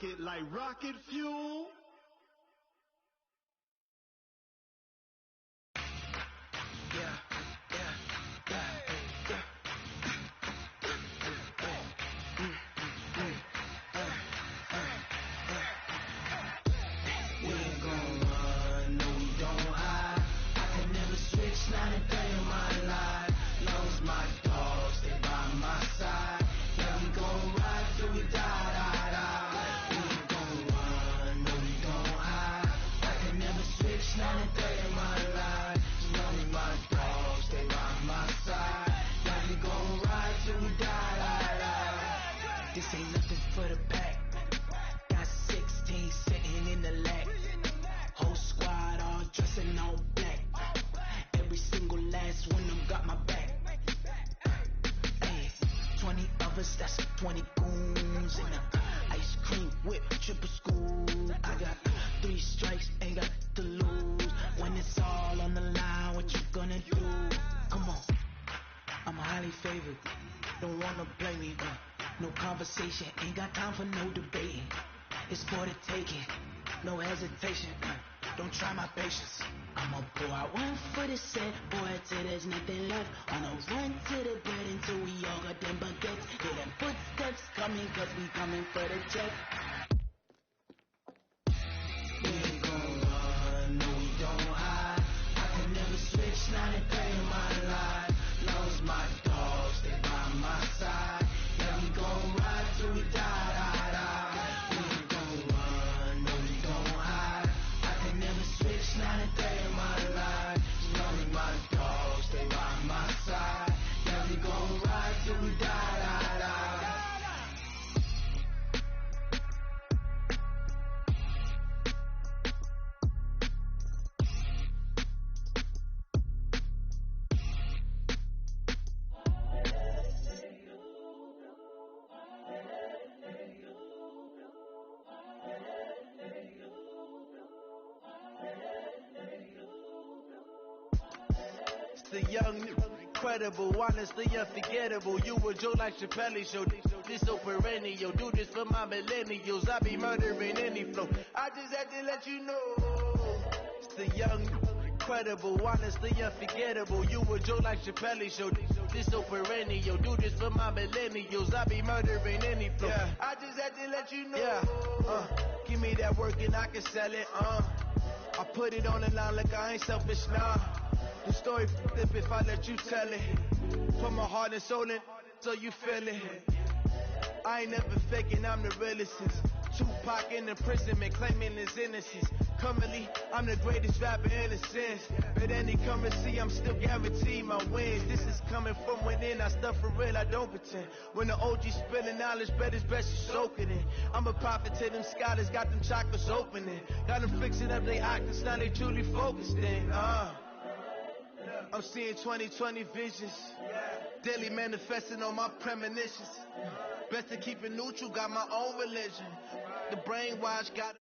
rock it like rocket fuel. This ain't nothing for the pack. Got 16 sitting in the lag. Whole squad all dressing all black. Every single last one of them got my back. Hey, 20 of us, that's 20 goons. And a ice cream whip, triple school. I got 3 strikes, ain't got to lose. When it's all on the line, what you gonna do? Come on, I'm highly favored. Don't wanna play me, no conversation, ain't got time for no debating. It's for the taking, no hesitation. Don't try my patience. I'ma pour out one for the set, boy, till there's nothing left. On a run to the bread until we all got them baguettes. Hear them footsteps coming, cause we coming for the check. We ain't gon' run, no we don't hide. I can never switch, not a day in my life. Lost my dogs, stay by my side. Yeah, we gon' ride till we die, die, die. We ain't gon' run, no we don't hide. I can never switch, not a day in my life. Lonely my dogs, stay by my side. Yeah, we gon' ride till we die, die, die. The young, incredible, honestly unforgettable. You a Joe like Chappelle show. This so perennial. Do this for my millennials. I be murdering any flow. I just had to let you know. It's the young, incredible, honestly unforgettable. You a Joe like Chappelle show. This so perennial. Do this for my millennials. I be murdering any flow. Yeah. I just had to let you know. Yeah. Give me that work and I can sell it. I put it on the line like I ain't selfish, nah. The story flip if I let you tell it. Put my heart and soul in so you feel it. I ain't never faking, I'm the realest. Tupac in imprisonment, claiming his innocence. Currently, I'm the greatest rapper in a sense. But any currency, I'm still guaranteed my wins. This is coming from within, I stuff for real, I don't pretend. When the OG spilling knowledge, bet it's best you soak it in. I'm a prophet to them scholars, got them chakras opening. Got them fixing up their octaves, now they truly focused in. I'm seeing 2020 visions. Daily manifesting on my premonitions. Best to keep it neutral, got my own religion. The brainwash got.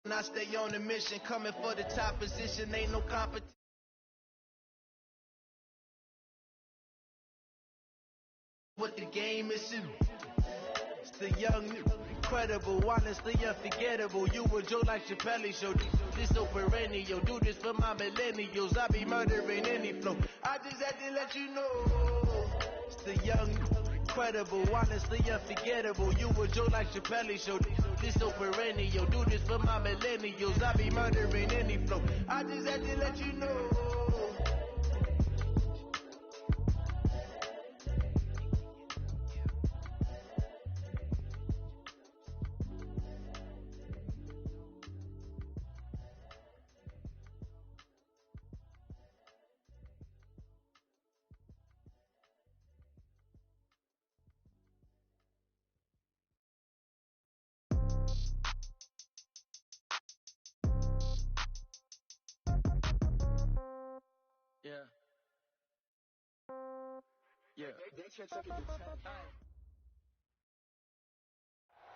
And I stay on the mission, coming for the top position, ain't no competition. What the game is in. It's the young, incredible, honestly unforgettable. You a Joe like Chappelle show. This so perennial. Do this for my millennials. I be murdering any flow. I just had to let you know. It's the young, incredible, honestly unforgettable. You a Joe like Chappelle show. This so perennial. Do this for my millennials. I be murdering any flow. I just had to let you know.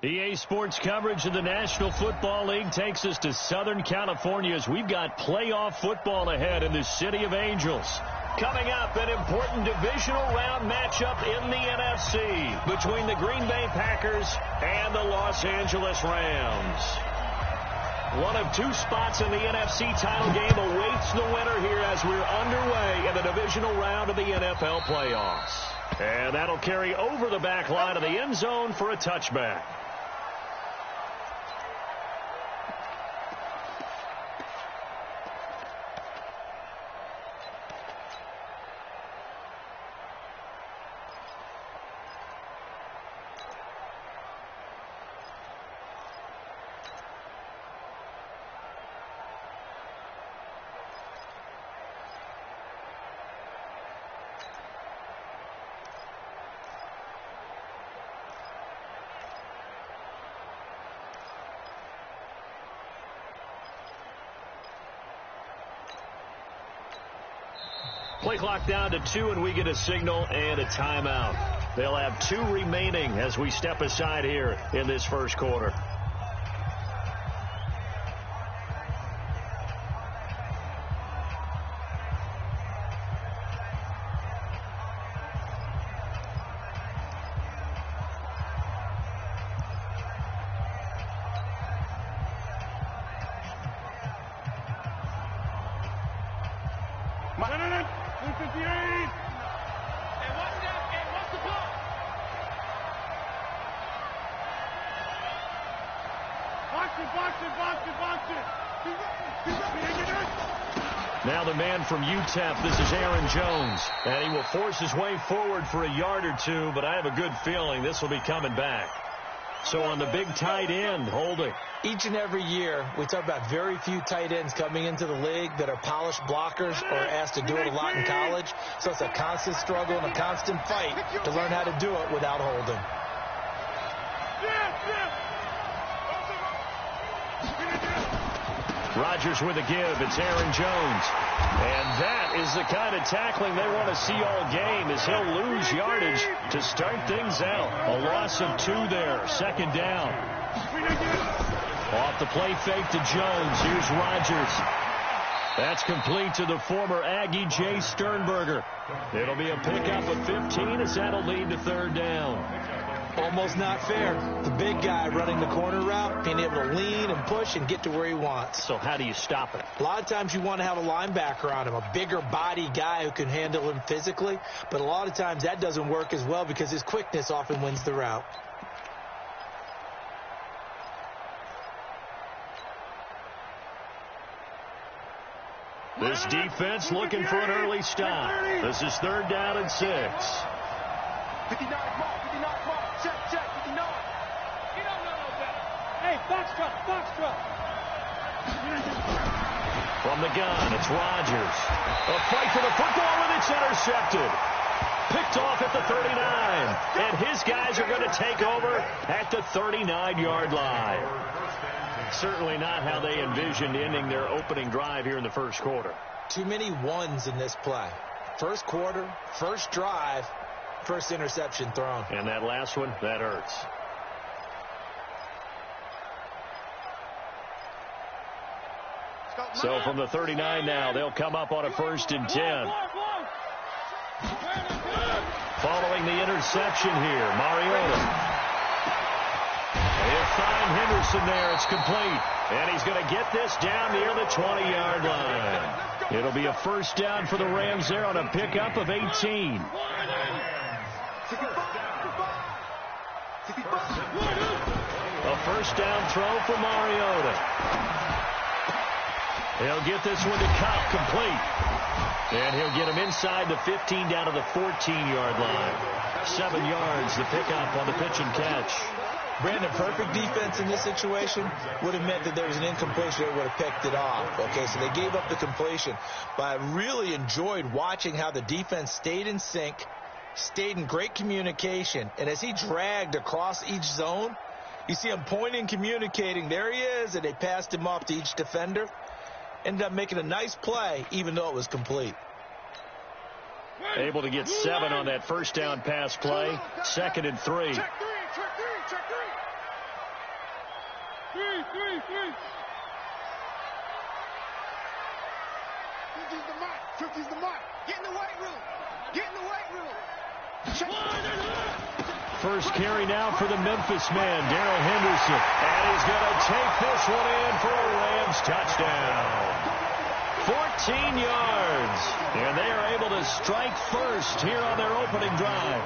EA Sports coverage of the National Football League takes us to Southern California as we've got playoff football ahead in the City of Angels. Coming up, an important divisional round matchup in the NFC between the Green Bay Packers and the Los Angeles Rams. One of two spots in the NFC title game awaits the winner here as we're underway in the divisional round of the NFL playoffs. And that'll carry over the back line of the end zone for a touchback. Play clock down to 2, and we get a signal and a timeout. They'll have 2 remaining as we step aside here in this first quarter. Now the man from UTEP, this is Aaron Jones, and he will force his way forward for a yard or two, but I have a good feeling this will be coming back. So on the big tight end, holding. Each and every year, we talk about very few tight ends coming into the league that are polished blockers or asked to do it a lot in college. So it's a constant struggle and a constant fight to learn how to do it without holding. Rodgers with a give. It's Aaron Jones. And that is the kind of tackling they want to see all game, as he'll lose yardage to start things out. A loss of 2 there. Second down. Off the play fake to Jones. Here's Rodgers. That's complete to the former Aggie, Jay Sternberger. It'll be a pickup of 15 as that'll lead to third down. Almost not fair. The big guy running the corner route, being able to lean and push and get to where he wants. So how do you stop it? A lot of times you want to have a linebacker on him, a bigger body guy who can handle him physically. But a lot of times that doesn't work as well because his quickness often wins the route. This defense looking for an early stop. This is third down and 6. 59 mark, check, 59. You don't know no better. Hey, box truck. From the gun, it's Rodgers. A fight for the football, and it's intercepted. Picked off at the 39. And his guys are going to take over at the 39-yard line. Certainly not how they envisioned ending their opening drive here in the first quarter. Too many ones in this play. First quarter, first drive, first interception thrown. And that last one, that hurts. So from the 39 now, they'll come up on a 1st and 10. Following the interception here, Mariota. They'll find Henderson there. It's complete. And he's going to get this down near the 20-yard line. It'll be a first down for the Rams there on a pickup of 18. A first down throw for Mariota. He'll get this one to Cup, complete. And he'll get him inside the 15 down to the 14-yard line. 7 yards, the pickup on the pitch and catch. Brandon, perfect defense in this situation would have meant that there was an incompletion. They would have picked it off. Okay, so they gave up the completion. But I really enjoyed watching how the defense stayed in sync, stayed in great communication. And as he dragged across each zone, you see him pointing, communicating. There he is, and they passed him off to each defender. Ended up making a nice play, even though it was complete. Able to get 7 on that first down pass play. 2nd and 3. Check three. Trickie's the mark. Get in the weight room. Get in the weight room. First carry now for the Memphis man, Darrell Henderson. And he's going to take this one in for a Rams touchdown. 14 yards. And they are able to strike first here on their opening drive.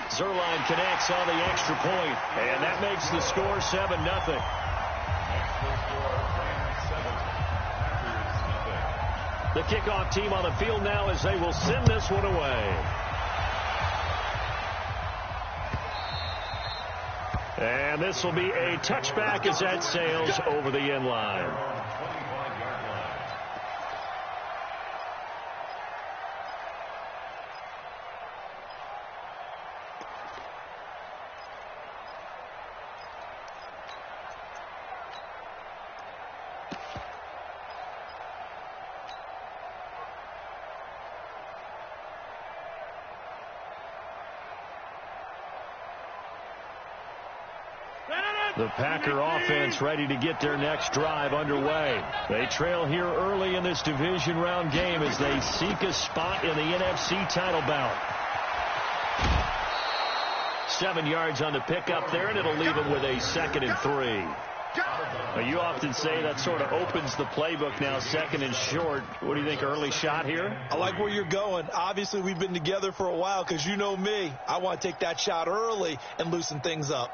Zerline connects on the extra point, and that makes the score 7-0. The kickoff team on the field now as they will send this one away. And this will be a touchback as that sails over the end line. The Packer offense ready to get their next drive underway. They trail here early in this division round game as they seek a spot in the NFC title bout. 7 yards on the pickup there, and it'll leave them with a 2nd and 3. Now, you often say that sort of opens the playbook now, 2nd and short. What do you think, early shot here? I like where you're going. Obviously, we've been together for a while because you know me. I want to take that shot early and loosen things up.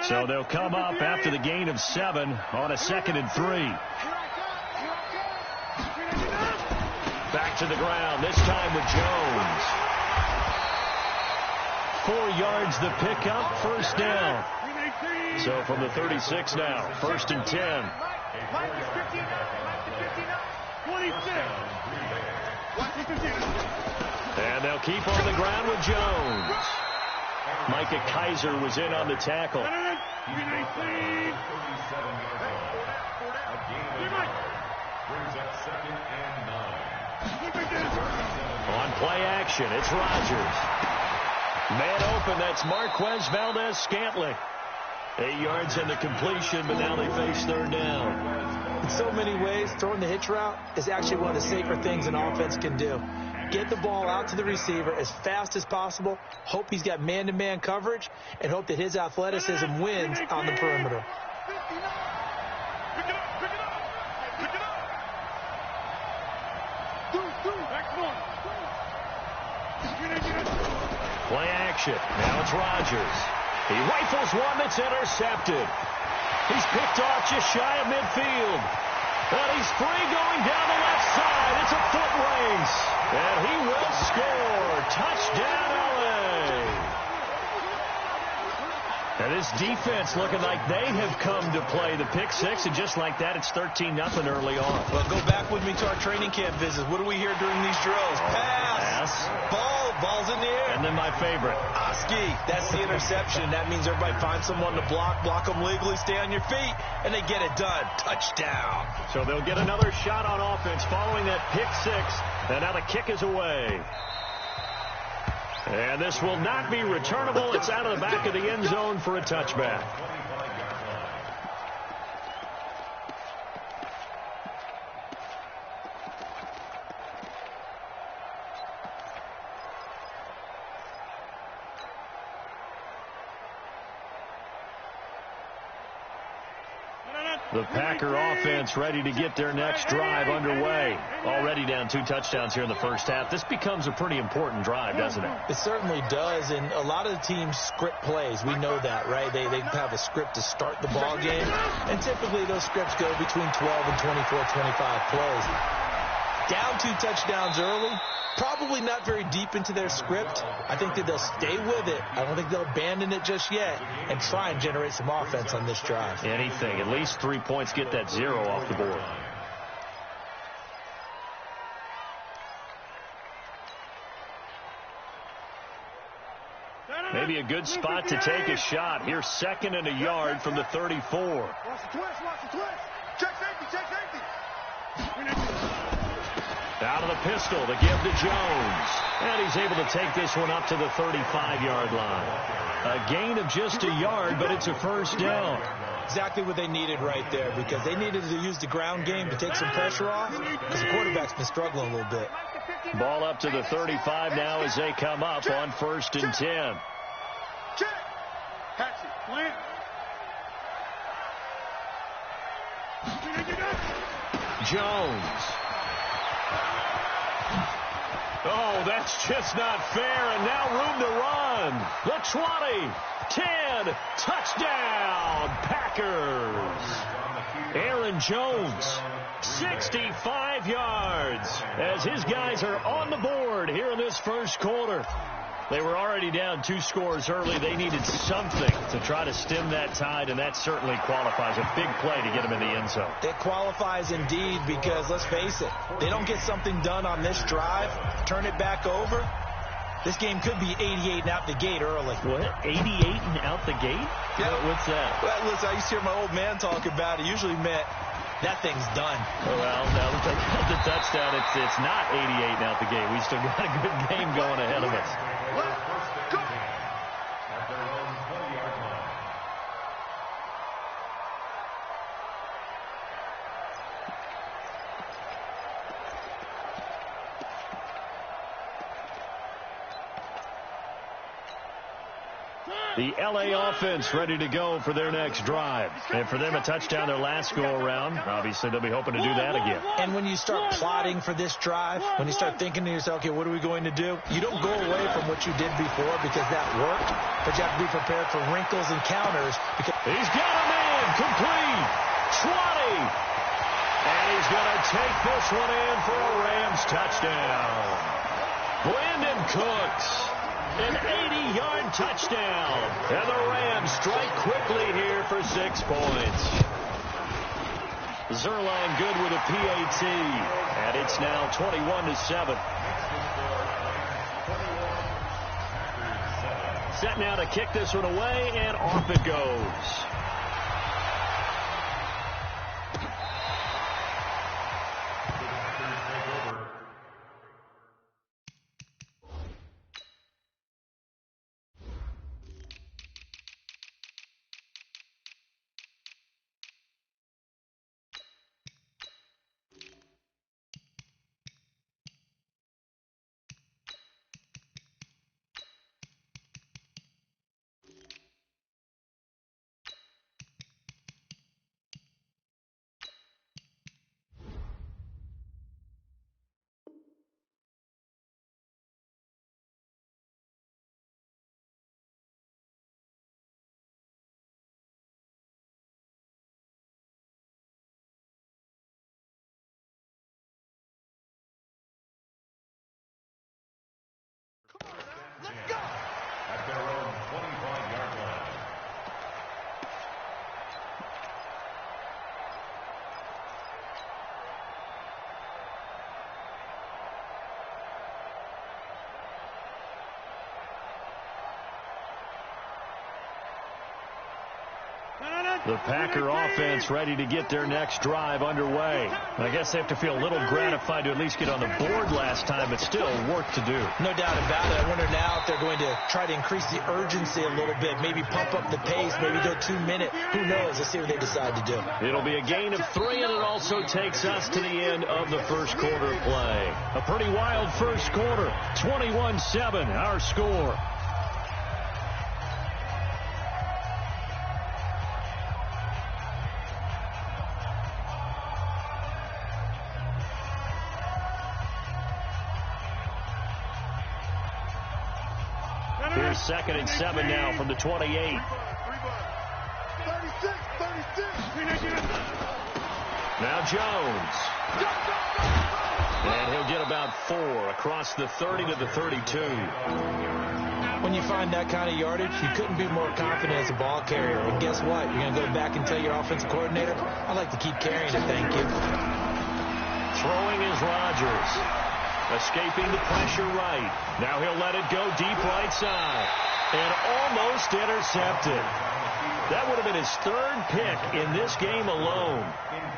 So they'll come up after the gain of 7 on a 2nd and 3. Back to the ground, this time with Jones. 4 yards the pickup, first down. So from the 36 now, 1st and 10. And they'll keep on the ground with Jones. Micah Kaiser was in on the tackle. On play action, it's Rodgers. Man open, that's Marquez Valdez-Scantling. 8 yards in the completion, but now they face 3rd down. In so many ways, throwing the hitch route is actually one of the safer things an offense can do. Get the ball out to the receiver as fast as possible, hope he's got man-to-man coverage, and hope that his athleticism wins on the perimeter. Play action. Now it's Rodgers. He rifles one that's intercepted. He's picked off just shy of midfield. And he's free going down the left side. It's a foot race. And he will score. Touchdown, LA. And this defense looking like they have come to play the pick six. And just like that, it's 13-0 early on. Well, go back with me to our training camp visits. What do we hear during these drills? Pass. Ball's in the air. And then my favorite. Oski. That's the interception. That means everybody finds someone to block them legally, stay on your feet, and they get it done. Touchdown. So they'll get another shot on offense following that pick six. And now the kick is away. And this will not be returnable. It's out of the back of the end zone for a touchback. The Packer offense ready to get their next drive underway. Already down 2 touchdowns here in the first half. This becomes a pretty important drive, doesn't it? It certainly does, and a lot of the teams script plays. We know that, right? They have a script to start the ball game, and typically those scripts go between 12 and 24, 25 plays. Down 2 touchdowns early, probably not very deep into their script. I think that they'll stay with it. I don't think they'll abandon it just yet and try and generate some offense on this drive. Anything. At least 3 points, get that 0 off the board. Maybe a good spot to take a shot. Here's 2nd and a yard from the 34. Watch the twist, watch the twist. Check safety, check safety. Out of the pistol, the give to Jones. And he's able to take this one up to the 35-yard line. A gain of just a yard, but it's a first down. Exactly what they needed right there, because they needed to use the ground game to take some pressure off, because the quarterback's been struggling a little bit. Ball up to the 35 now as they come up on 1st and 10. Check. Patch it. Plant. Jones. Oh, that's just not fair, and now room to run. The 20, 10, touchdown, Packers. Aaron Jones, 65 yards, as his guys are on the board here in this first quarter. They were already down 2 scores early. They needed something to try to stem that tide, and that certainly qualifies. A big play to get them in the end zone. It qualifies indeed, because let's face it, they don't get something done on this drive, turn it back over, this game could be 88 and out the gate early. What? 88 and out the gate? Yeah. What's that? Well, listen, I used to hear my old man talk about it. Usually meant that thing's done. Well, now that they got the touchdown, it's not 88 and out the gate. We still got a good game going ahead of us. Go. The L.A. offense ready to go for their next drive. And for them, a touchdown their last go-around. Obviously, they'll be hoping to do that again. And when you start plotting for this drive, when you start thinking to yourself, okay, what are we going to do? You don't go away from what you did before because that worked, but you have to be prepared for wrinkles and counters. Because he's got a man complete. 20. And he's going to take this one in for a Rams touchdown. Brandon Cooks. An 80-yard touchdown. And the Rams strike quickly here for 6 points. Zerline good with a PAT. And it's now 21-7. Set now to kick this one away, and off it goes. Let's go. At their own 25-yard line. The Packer offense ready to get their next drive underway. I guess they have to feel a little gratified to at least get on the board last time, but still work to do. No doubt about it. I wonder now if they're going to try to increase the urgency a little bit, maybe pump up the pace, maybe go 2 minute. Who knows? Let's see what they decide to do. It'll be a gain of 3, and it also takes us to the end of the first quarter play. A pretty wild first quarter. 21-7, our score. Here's 2nd and 7 now from the 28. 36. Now Jones. And he'll get about 4 across the 30 to the 32. When you find that kind of yardage, you couldn't be more confident as a ball carrier. And guess what? You're going to go back and tell your offensive coordinator, I'd like to keep carrying it, thank you. Throwing is Rodgers. Escaping the pressure right. Now he'll let it go deep right side. And almost intercepted. That would have been his 3rd pick in this game alone.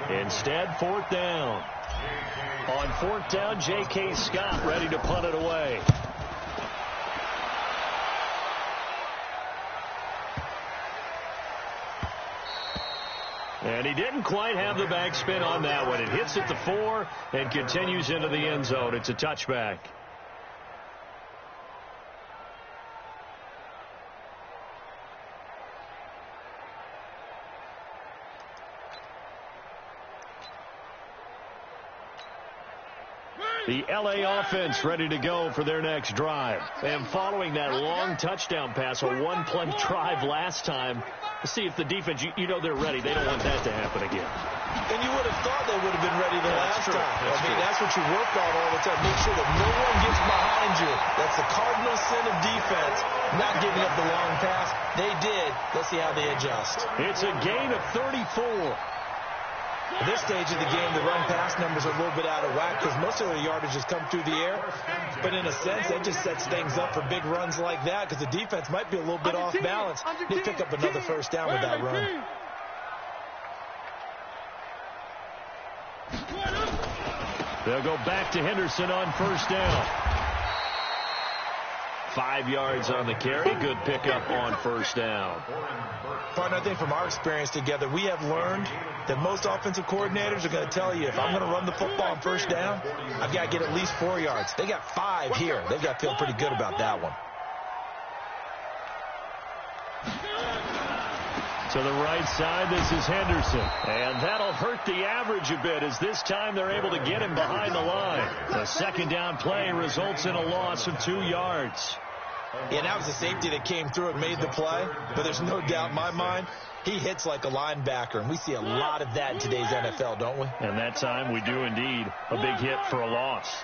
Instead, 4th down. On 4th down, J.K. Scott ready to punt it away. And he didn't quite have the backspin on that one. It hits at the 4 and continues into the end zone. It's a touchback. The L.A. offense ready to go for their next drive. And following that long touchdown pass, a one-play drive last time, see if the defense, you know they're ready. They don't want that to happen again. And you would have thought they would have been ready the last time. That's what you work on all the time. Make sure that no one gets behind you. That's the cardinal sin of defense, not giving up the long pass. They did. Let's see how they adjust. It's a gain of 34. At this stage of the game, the run-pass numbers are a little bit out of whack because most of their yardage has come through the air. But in a sense, that just sets things up for big runs like that because the defense might be a little bit off balance. They pick up another first down with that run. They'll go back to Henderson on first down. 5 yards on the carry. Good pickup on first down. Partner, I think from our experience together, we have learned that most offensive coordinators are going to tell you, if I'm going to run the football on first down, I've got to get at least 4 yards. They got 5 here. They've got to feel pretty good about that one. To the right side, this is Henderson. And that'll hurt the average a bit as this time they're able to get him behind the line. The second down play results in a loss of 2 yards. Yeah, that was a safety that came through and made the play. But there's no doubt in my mind, he hits like a linebacker. And we see a lot of that in today's NFL, don't we? And that time we do indeed. A big hit for a loss.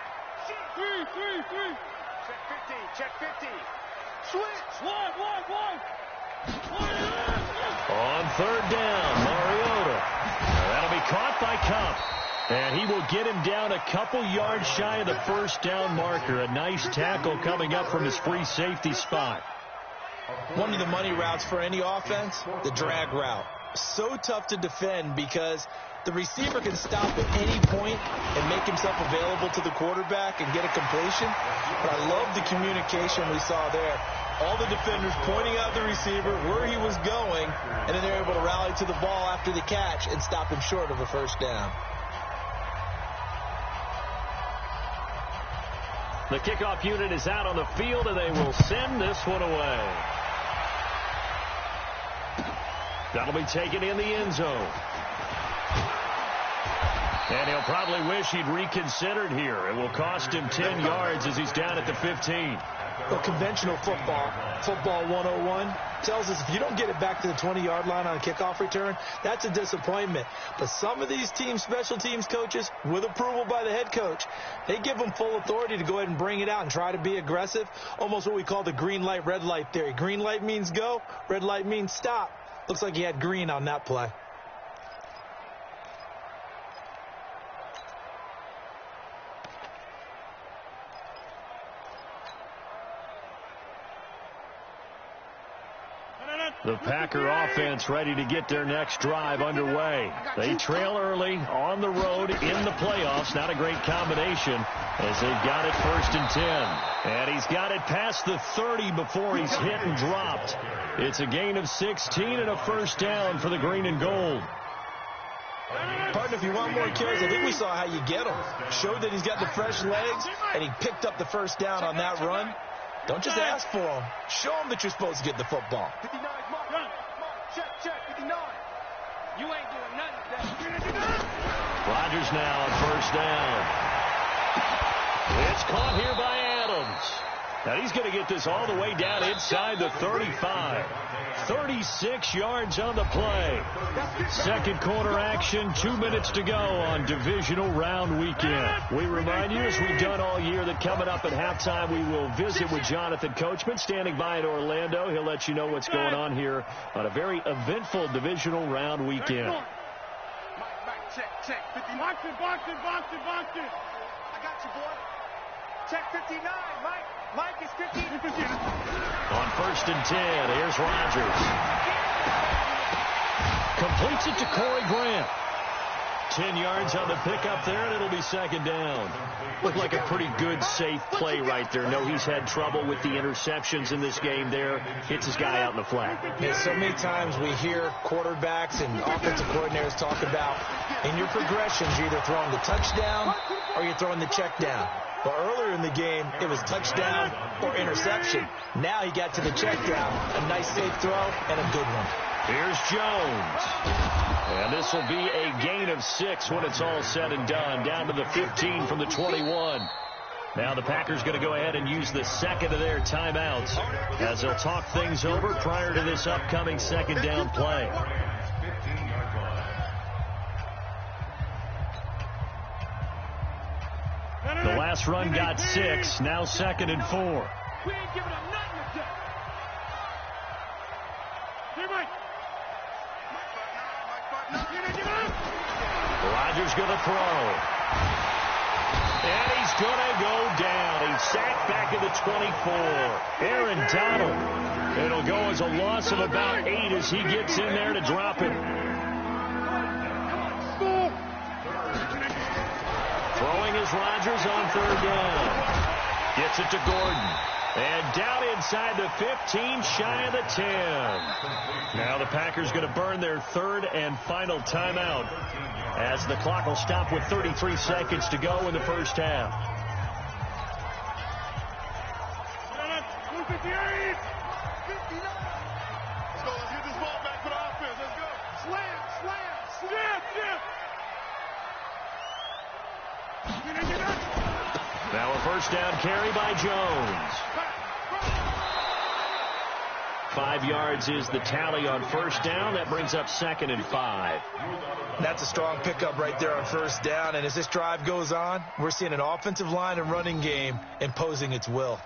Check 50. Switch. One. On third down, Mariota. That'll be caught by Cup. And he will get him down a couple yards shy of the first down marker. A nice tackle coming up from his free safety spot. One of the money routes for any offense, the drag route. So tough to defend because the receiver can stop at any point and make himself available to the quarterback and get a completion. But I love the communication we saw there. All the defenders pointing out the receiver where he was going, and then they're able to rally to the ball after the catch and stop him short of a first down. The kickoff unit is out on the field, and they will send this one away. That'll be taken in the end zone. And he'll probably wish he'd reconsidered here. It will cost him 10 yards as he's down at the 15. Well, conventional football 101, tells us if you don't get it back to the 20-yard line on a kickoff return, that's a disappointment. But some of these teams, special teams coaches, with approval by the head coach, they give them full authority to go ahead and bring it out and try to be aggressive, almost what we call the green light, red light theory. Green light means go, red light means stop. Looks like he had green on that play. The Packer offense ready to get their next drive underway. They trail early on the road in the playoffs. Not a great combination as they've got it first and 10. And he's got it past the 30 before he's hit and dropped. It's a gain of 16 and a first down for the green and gold. Partner, if you want more carries, I think we saw how you get him. Showed that he's got the fresh legs, and he picked up the first down on that run. Don't just ask for him. Show him that you're supposed to get the football. 59, mark. Check, 59. You ain't doing nothing today. Rodgers now on first down. It's caught here by Adams. Now he's going to get this all the way down inside the 35. 36 yards on the play. Second quarter action, 2 minutes to go on divisional round weekend. We remind you, as we've done all year, that coming up at halftime, we will visit with Jonathan Coachman, standing by in Orlando. He'll let you know what's going on here on a very eventful divisional round weekend. Mike, check. 50. Box it. I got you, boy. Check 59, Mike. Mike is 50. On first and 10, here's Rodgers. Completes it to Corey Grant. 10 yards on the pickup there, and it'll be second down. Looked like a pretty good, safe play right there. No, he's had trouble with the interceptions in this game there. Hits his guy out in the flat. Yeah, so many times we hear quarterbacks and offensive coordinators talk about in your progressions, you're either throwing the touchdown or you're throwing the check down. Well, earlier in the game, it was touchdown or interception. Now he got to the check down. A nice safe throw and a good one. Here's Jones. And this will be a gain of 6 when it's all said and done. Down to the 15 from the 21. Now the Packers going to go ahead and use the second of their timeouts as they'll talk things over prior to this upcoming second down play. The last run got 6. Now 2nd and 4. We ain't giving up nothing today. Here, Mike. Rodgers going to throw. And he's going to go down. He's sacked back at the 24. Aaron Donald. It'll go as a loss of about 8 as he gets in there to drop it. Throwing is Rodgers on 3rd down. Gets it to Gordon. And down inside the 15, shy of the 10. Now the Packers going to burn their 3rd and final timeout as the clock will stop with 33 seconds to go in the first half. Let's go. Let's get this ball back for the offense. Let's go. Slam. Now a first down carry by Jones. 5 yards is the tally on first down. That brings up 2nd and 5. That's a strong pickup right there on first down. And as this drive goes on, we're seeing an offensive line and running game imposing its will.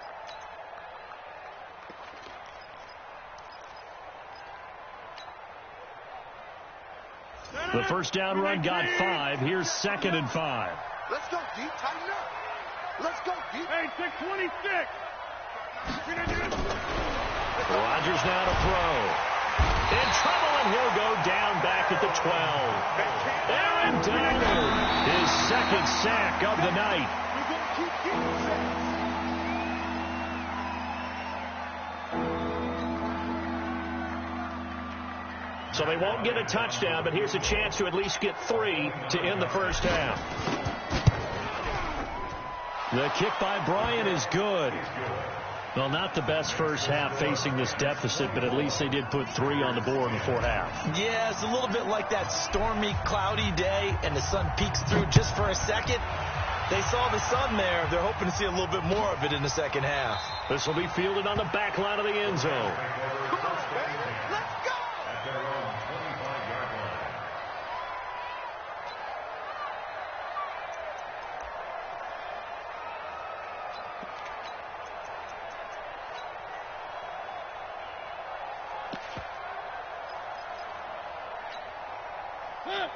The first down run got 5. Here's 2nd and 5. Let's go, D. Tighten up. Let's go, D. Hey, 626. Rodgers now to throw. In trouble, and he'll go down back at the 12. Aaron Donald, his 2nd sack of the night. We're going to keep getting sacks. So they won't get a touchdown, but here's a chance to at least get 3 to end the first half. The kick by Bryant is good. Well, not the best first half facing this deficit, but at least they did put 3 on the board in the 4th half. Yeah, it's a little bit like that stormy, cloudy day, and the sun peeks through just for a second. They saw the sun there. They're hoping to see a little bit more of it in the second half. This will be fielded on the back line of the end zone.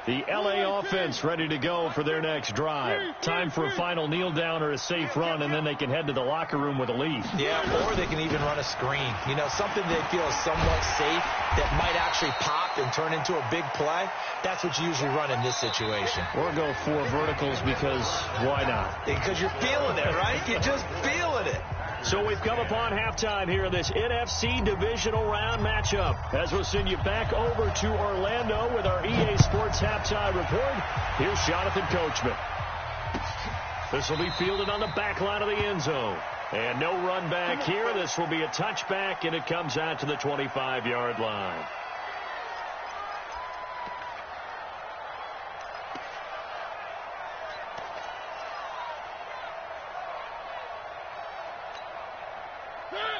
The L.A. offense ready to go for their next drive. Time for a final kneel down or a safe run, and then they can head to the locker room with a lead. Yeah, or they can even run a screen. You know, something they feel is somewhat safe that might actually pop and turn into a big play. That's what you usually run in this situation. Or go 4 verticals because why not? Because you're feeling it, right? You're just feeling it. So we've come upon halftime here in this NFC divisional round matchup. As we'll send you back over to Orlando with our EA Sports halftime report, here's Jonathan Coachman. This will be fielded on the back line of the end zone. And no run back here. This will be a touchback, and it comes out to the 25-yard line.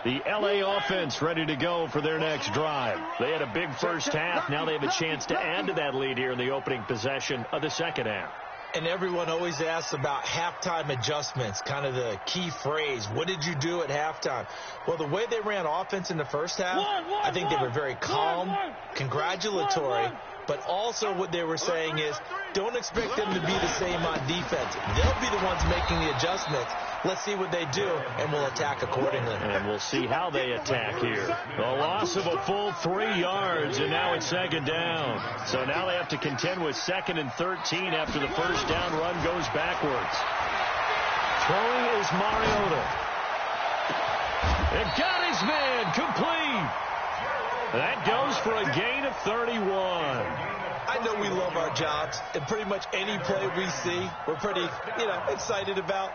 The L.A. offense ready to go for their next drive. They had a big first half. Now they have a chance to add to that lead here in the opening possession of the second half. And everyone always asks about halftime adjustments, kind of the key phrase. What did you do at halftime? Well, the way they ran offense in the first half, I think they were very calm, congratulatory, but also what they were saying is don't expect them to be the same on defense. They'll be the ones making the adjustments. Let's see what they do, and we'll attack accordingly. And we'll see how they attack here. A loss of a full 3 yards, and now it's second down. So now they have to contend with 2nd and 13 after the first down run goes backwards. Throwing is Mariota. It got his man complete. That goes for a gain of 31. I know we love our jobs, and pretty much any play we see, we're pretty, excited about.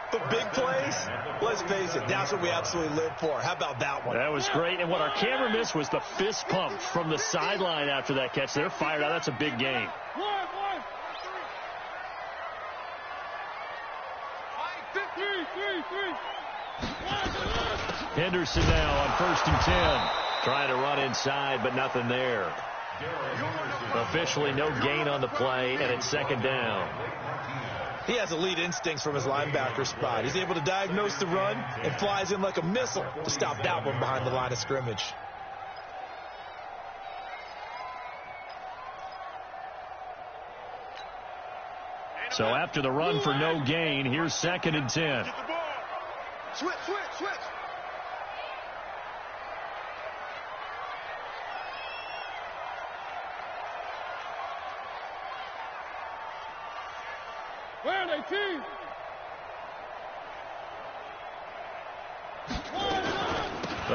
But big plays, let's face it, that's what we absolutely live for. How about that one? That was great. And what our camera missed was the fist pump from the sideline after that catch. They're fired out. That's a big gain. Henderson now on 1st and 10. Trying to run inside, but nothing there. Officially no gain on the play, and it's second down. He has elite instincts from his linebacker spot. He's able to diagnose the run and flies in like a missile to stop that one behind the line of scrimmage. So after the run for no gain, here's 2nd and 10. Switch. Where are they, team?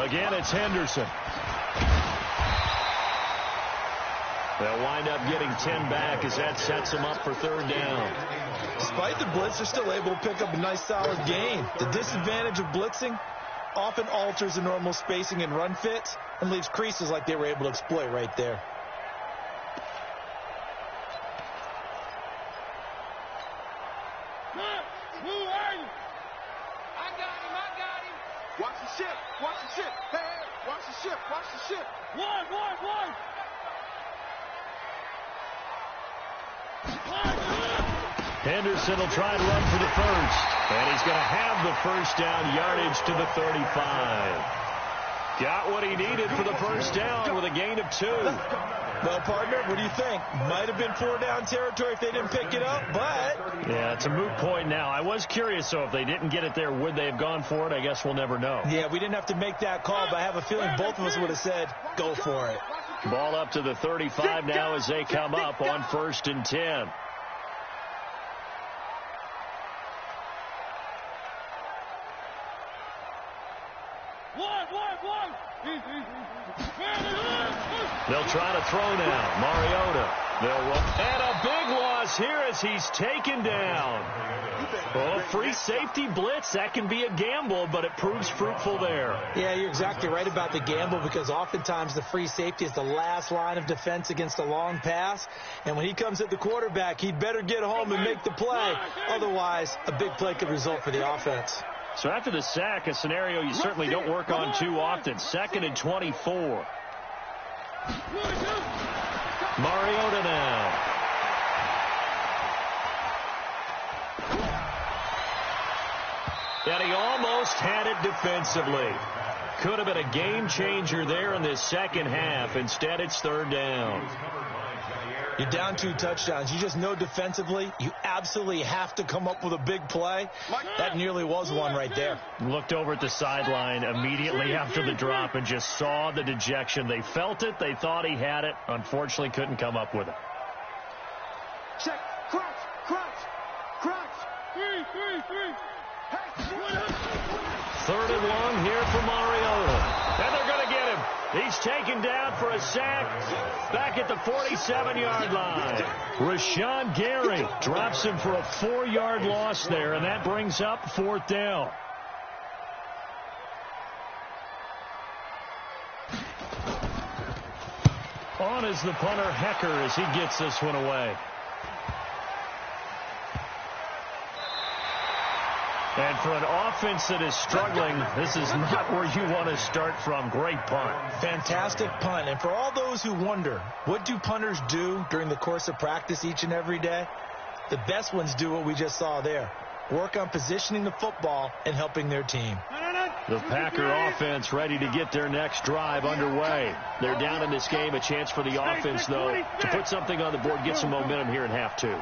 Again, it's Henderson. They'll wind up getting 10 back as that sets them up for 3rd down. Despite the blitz, they're still able to pick up a nice, solid gain. The disadvantage of blitzing often alters the normal spacing and run fits and leaves creases like they were able to exploit right there. Watch the ship. Hey, watch the ship. One. Henderson will try to run for the first. And he's going to have the first down, yardage to the 35. Got what he needed for the first down with a gain of 2. Well, partner, what do you think? Might have been 4-down territory if they didn't pick it up, but... Yeah, it's a moot point now. I was curious, so if they didn't get it there, would they have gone for it? I guess we'll never know. Yeah, we didn't have to make that call, but I have a feeling both of us would have said, go for it. Ball up to the 35 now as they come up on 1st and 10. They'll try to throw now. Mariota. They'll run. And a big loss here as he's taken down. Oh, free safety blitz. That can be a gamble, but it proves fruitful there. Yeah, you're exactly right about the gamble because oftentimes the free safety is the last line of defense against a long pass. And when he comes at the quarterback, he'd better get home and make the play. Otherwise, a big play could result for the offense. So after the sack, a scenario you certainly don't work on too often. 2nd and 24. Mariota now. And he almost had it defensively. Could have been a game changer there in this second half. Instead, it's 3rd down. You're down 2 touchdowns. You just know defensively you absolutely have to come up with a big play. That nearly was one right there. Looked over at the sideline immediately after the drop and just saw the dejection. They felt it. They thought he had it. Unfortunately, couldn't come up with it. Check. Crunch. 3. Hey, 3rd and long here for Mariota. And they're going to get him. He's taken down for a sack back at the 47-yard line. Rashawn Gary drops him for a 4-yard loss there, and that brings up 4th down. On is the punter, Hecker, as he gets this one away. And for an offense that is struggling, this is not where you want to start from. Great punt. Fantastic punt. And for all those who wonder, what do punters do during the course of practice each and every day? The best ones do what we just saw there. Work on positioning the football and helping their team. The Packer offense ready to get their next drive underway. They're down in this game. A chance for the offense, though, to put something on the board, get some momentum here in half 2.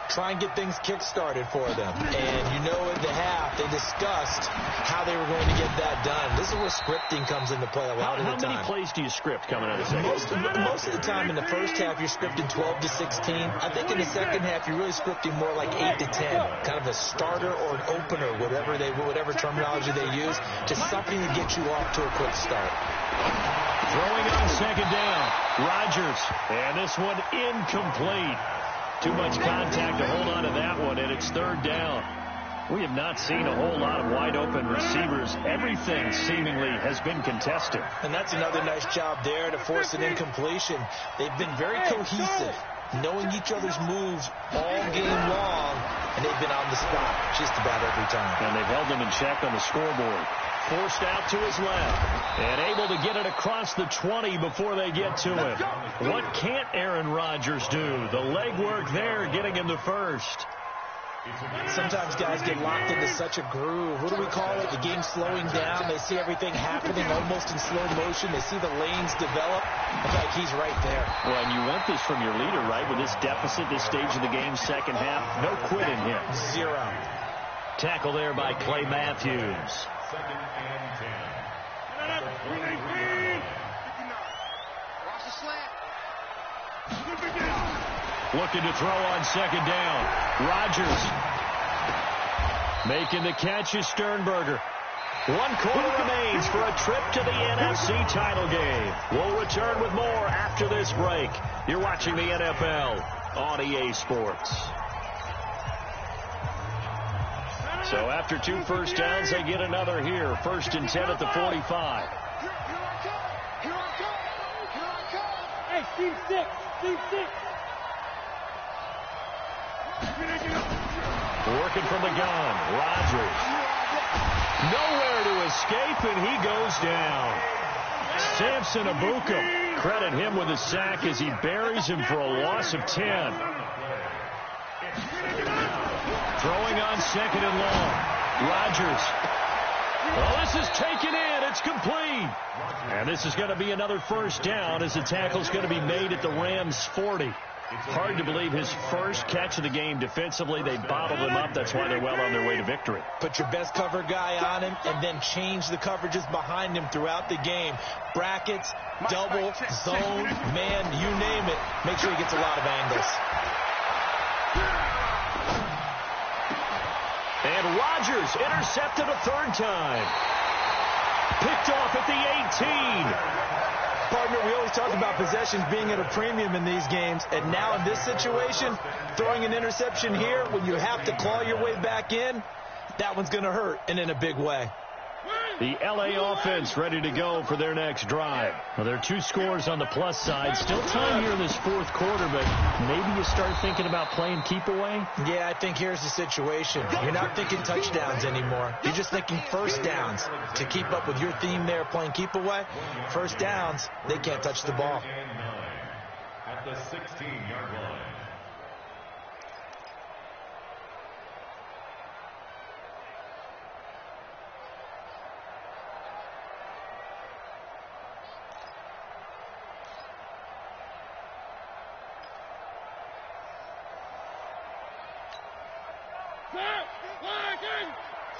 try and get things kick-started for them. And you know in the half, they discussed how they were going to get that done. This is where scripting comes into play a lot of the time. How many plays do you script coming out of the second? Most of the time in the first half, you're scripting 12 to 16. I think in the second half, you're really scripting more like 8 to 10. Kind of a starter or an opener, whatever terminology they use, just something to get you off to a quick start. Throwing on second down, Rodgers, and this one incomplete. Too much contact to hold on to that one, and it's third down. We have not seen a whole lot of wide-open receivers. Everything seemingly has been contested. And that's another nice job there to force an incompletion. They've been very cohesive, knowing each other's moves all game long, and they've been on the spot just about every time. And they've held them in check on the scoreboard. Forced out to his left and able to get it across the 20 before they get to him. What can't Aaron Rodgers do? The legwork there getting him the first. Sometimes guys get locked into such a groove. What do we call it? The game slowing down. They see everything happening almost in slow motion. They see the lanes develop. I feel like he's right there. Well, and you want this from your leader, right? With this deficit, this stage of the game, second half, no quitting him. Zero. Tackle there by Clay Matthews. Second and 10. Watch the slant. Looking to throw on second down. Rodgers making the catch is Sternberger. 1 quarter remains for a trip to the NFC title game. We'll return with more after this break. You're watching the NFL on EA Sports. So after 2 first downs, they get another here. 1st and 10 at the 45. Here I come. Hey, Steve 6. Working from the gun. Rodgers. Nowhere to escape, and he goes down. Samson Abuka. Credit him with a sack as he buries him for a loss of 10. Throwing on second and long. Rodgers. Well, this is taken in. It's complete. And this is going to be another first down as the tackle's going to be made at the Rams' 40. Hard to believe his first catch of the game defensively. They bottled him up. That's why they're well on their way to victory. Put your best cover guy on him and then change the coverages behind him throughout the game. Brackets, double, zone, man, you name it. Make sure he gets a lot of angles. And Rodgers intercepted a 3rd time. Picked off at the 18. Partner, we always talk about possessions being at a premium in these games, and now in this situation, throwing an interception here when you have to claw your way back in, that one's going to hurt, and in a big way. The LA offense ready to go for their next drive. Well, there are 2 scores on the plus side. Still time here in this 4th quarter, but maybe you start thinking about playing keep away? Yeah, I think here's the situation. You're not thinking touchdowns anymore. You're just thinking first downs. To keep up with your theme there, playing keep away, first downs, they can't touch the ball. At the 16-yard line.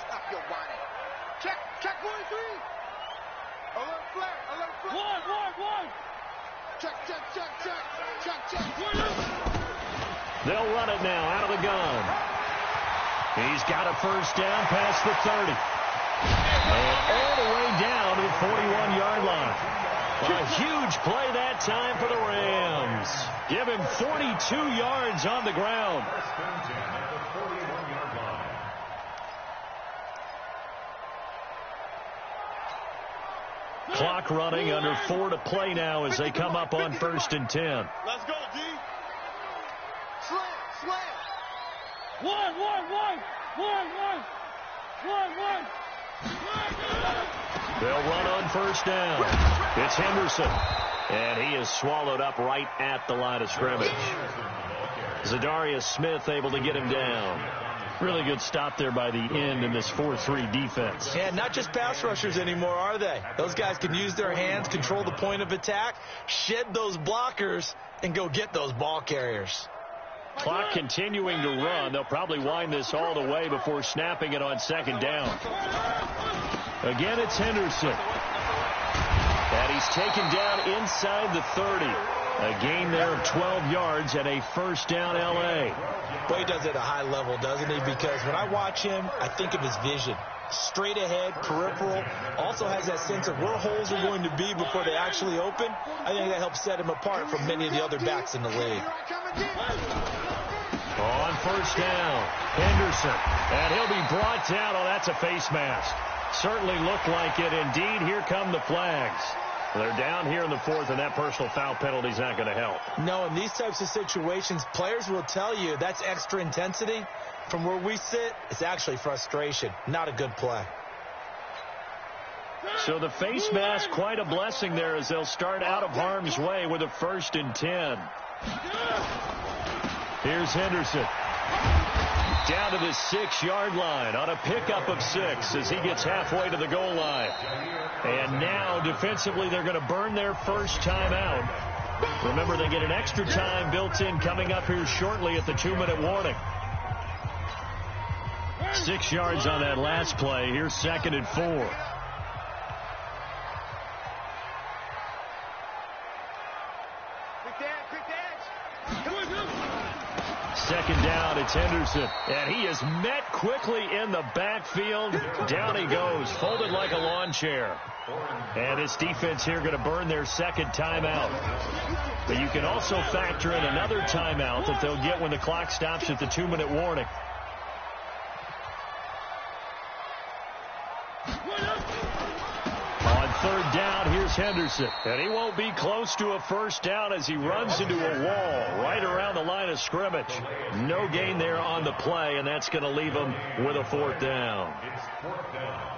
Stop your whining. Check 1, 3. Alert flag. One. Check. They'll run it now out of the gun. He's got a first down past the 30. And all the way down to the 41-yard line. A huge play that time for the Rams. Give him 42 yards on the ground. Clock running, under 4 to play now as they come up on 1st and 10. Let's go, D. Slam. One. They'll run on first down. It's Henderson. And he is swallowed up right at the line of scrimmage. Zadarius Smith able to get him down. Really good stop there by the end in this 4-3 defense. Yeah, not just pass rushers anymore, are they? Those guys can use their hands, control the point of attack, shed those blockers, and go get those ball carriers. Clock continuing to run. They'll probably wind this all the way before snapping it on second down. Again, it's Henderson. And he's taken down inside the 30. A gain there of 12 yards and a first down L.A. Boy, he does it at a high level, doesn't he? Because when I watch him, I think of his vision. Straight ahead, peripheral, also has that sense of where holes are going to be before they actually open. I think that helps set him apart from many of the other backs in the league. On first down, Henderson. And he'll be brought down. Oh, that's a face mask. Certainly looked like it. Indeed, here come the flags. They're down here in the fourth, and that personal foul penalty is not going to help. No, in these types of situations, players will tell you that's extra intensity. From where we sit, it's actually frustration. Not a good play. So the face mask, quite a blessing there as they'll start out of harm's way with a 1st and 10. Here's Henderson. Down to the 6-yard line on a pickup of 6 as he gets halfway to the goal line. And now defensively they're going to burn their first timeout. Remember, they get an extra time built in coming up here shortly at the 2-minute warning. 6 yards on that last play. Here's 2nd and 4. Second down, it's Henderson. And he is met quickly in the backfield. Down he goes, folded like a lawn chair. And this defense here going to burn their second timeout. But you can also factor in another timeout that they'll get when the clock stops at the 2-minute warning. On third down, here's Henderson. And he won't be close to a first down as he runs into a wall right around the line of scrimmage. No gain there on the play, and that's going to leave him with a 4th down. It's 4th down.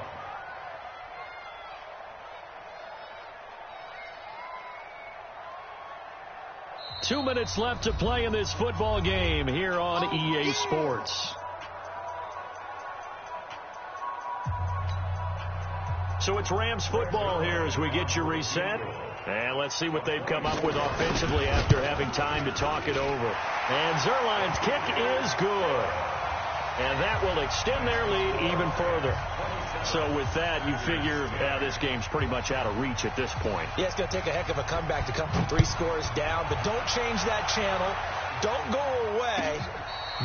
Two minutes left to play in this football game here on EA Sports. So it's Rams football here as we get you reset. And let's see what they've come up with offensively after having time to talk it over. And Zerline's kick is good. And that will extend their lead even further. So with that, you figure this game's pretty much out of reach at this point. Yeah, it's going to take a heck of a comeback to come from 3 scores down. But don't change that channel. Don't go away.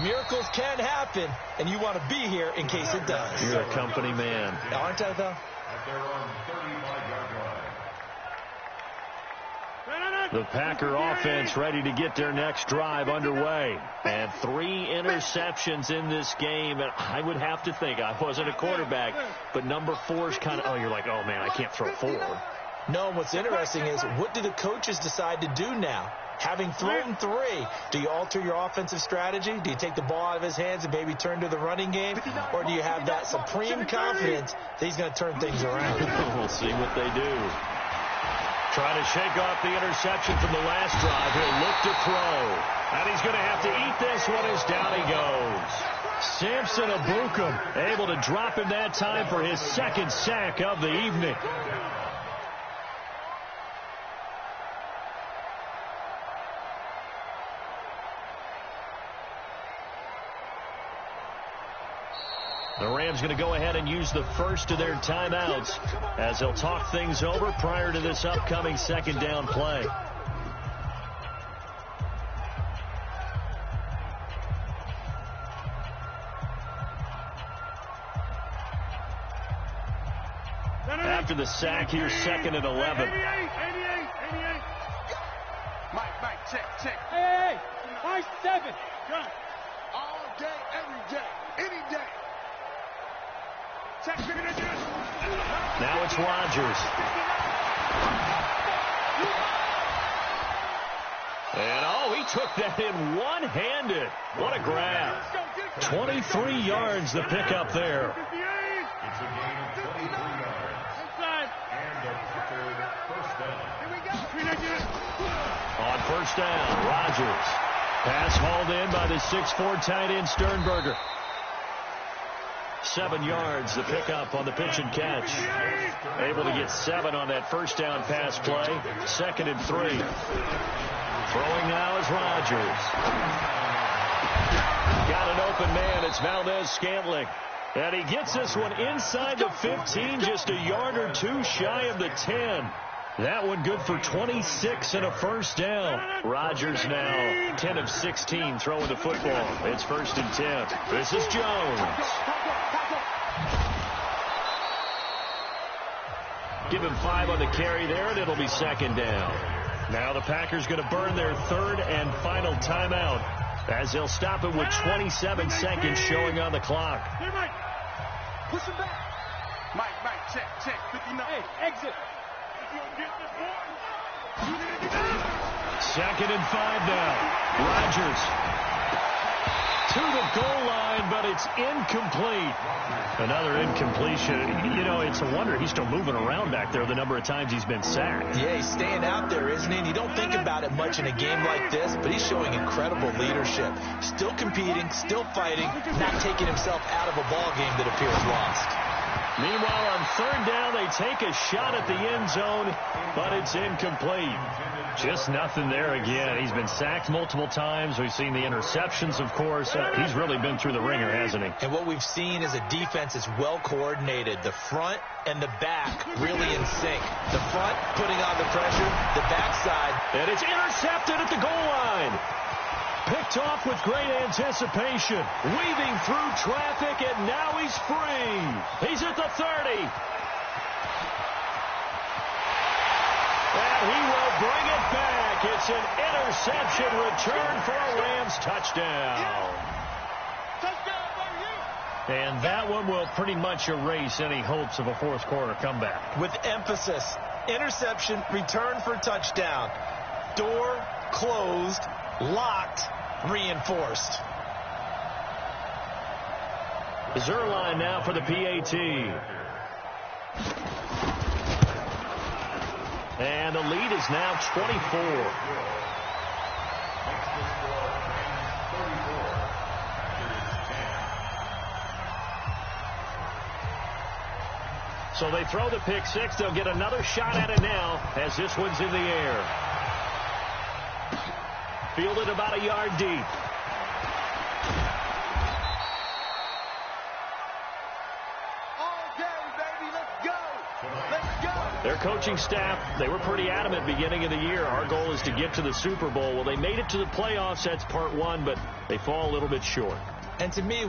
Miracles can happen, and you want to be here in case it does. You're a company man. Aren't I, though? They're on 35-yard line. The Packer offense ready to get their next drive underway. And 3 interceptions in this game. And I would have to think, I wasn't a quarterback, but number 4 is kind of, oh, you're like, oh, man, I can't throw 4. No, what's interesting is, what do the coaches decide to do now? Having thrown 3, do you alter your offensive strategy? Do you take the ball out of his hands and maybe turn to the running game? Or do you have that supreme confidence that he's going to turn things around? We'll see what they do. Trying to shake off the interception from the last drive. He'll look to throw. And he's going to have to eat this one as down he goes. Samson Abukum able to drop him that time for his 2nd sack of the evening. The Rams going to go ahead and use the first of their timeouts as they'll talk things over prior to this upcoming 2nd down play. After the sack, here's 2nd and 11. 88. Mike, check. Hey, 7. Gun. All day, every day, any day. Now it's Rodgers. And, he took that in one-handed. What a grab. 23 yards the pickup there. It's a gain of 23 yards. And a Packer first down. On first down, Rodgers. Pass hauled in by the 6'4" tight end Sternberger. 7 yards, the pickup on the pitch and catch. Able to get 7 on that first down pass play. 2nd and 3. Throwing now is Rodgers. Got an open man. It's Valdez-Scantling. And he gets this one inside the 15, just a yard or two shy of the 10. That one good for 26 and a first down. Rodgers now 10 of 16 throwing the football. It's 1st and 10. This is Jones. Give him 5 on the carry there, and it'll be 2nd down. Now the Packers going to burn their 3rd and final timeout as they'll stop it with 27 seconds showing on the clock. Hey, Mike. Push him back. Mike, check. 59. Hey, exit. 2nd and 5 now. Rodgers to the goal line, but it's incomplete. Another incompletion. You know, it's a wonder he's still moving around back there the number of times he's been sacked. Yeah, he's staying out there, isn't he? And you don't think about it much in a game like this, but he's showing incredible leadership. Still competing, still fighting, not taking himself out of a ball game that appears lost. Meanwhile, on 3rd down, they take a shot at the end zone, but it's incomplete. Just nothing there again. He's been sacked multiple times. We've seen the interceptions, of course. He's really been through the ringer, hasn't he? And what we've seen is a defense that's well coordinated. The front and the back really in sync. The front putting on the pressure, the backside. And it's intercepted at the goal line. Picked off with great anticipation. Weaving through traffic, and now he's free. He's at the 30. And he will bring it back. It's an interception return for a Rams touchdown. And that one will pretty much erase any hopes of a fourth quarter comeback. With emphasis, interception, return for touchdown. Door closed, locked, reinforced. Zerline now for the PAT. And the lead is now 24. So they throw the pick six. They'll get another shot at it now as this one's in the air. Fielded about a yard deep. Their coaching staff, they were pretty adamant beginning of the year. Our goal is to get to the Super Bowl. Well, they made it to the playoffs. That's part one, but they fall a little bit short. And to me,